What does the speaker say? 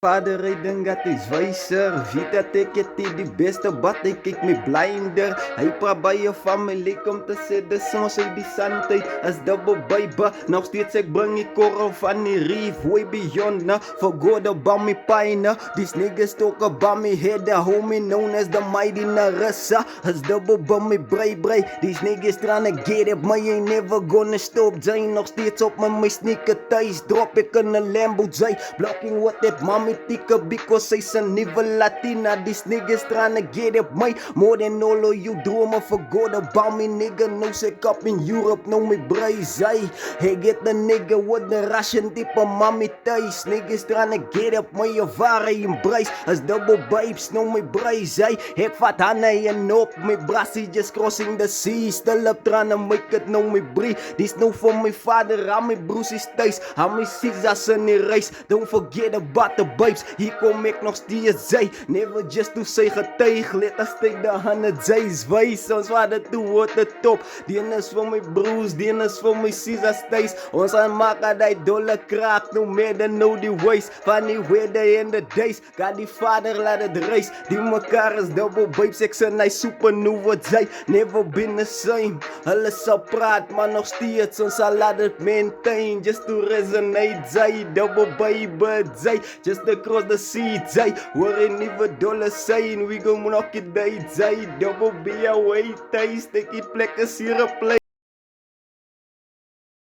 Vader hy dink dat hy's wyser, weet dat ek het die beste, but hy kyk my blinder. Hy praat by jou familie kom te sê dis ons uit die sandtyd as double baby. Nog steeds ek bring die korrel van die reef way beyond na forgot about me pain. These niggas talk about me head, the homie known as the mighty Narissa. As double by me brei. These niggas tryna get it, maar jy never gonna stop. Jy nog steeds op my sneaker thuis, drop ek in 'n Lambo jy blocking what that mommy tika because sy's 'n nuwe Latina. These niggas tryna get up my more than all of you drome. Forgot about me nigga, no sick up in Europe, no me brace. Hey get the nigga with the Russian type of mommy thuis. Niggas tryna get up my ware embrace as double babes, no me brace. Ek vat hande en op my brassie just crossing the sea. Still up tryna make it, no me brie. This no for my father, I'm my broesies thuis. I'm my Caesars in die race. Don't forget about the babes. Hier kom ek nog steeds jy. Never just to sy getuig. Let us take the 100 J's wys. Ons wat dit toe word the top. Die een is vir my broers, die een is vir my Caesars thuis. Ons gaan maak dat die dolle kraak. No matter know the ways. Van die weather and the days. Got die vader laat het reis. Die mekaar is double babes. Ek sê hy supernova jy. Never been the same. Hulle sal praat maar nog steeds. Ons sal laat het maintain. Just to resonate jy. Double baby jy. Just across the sea jy. Hoor jy nuwe dolle sein. We go knock it day jy. Double be away thuis. Take die plek is hier 'n plek.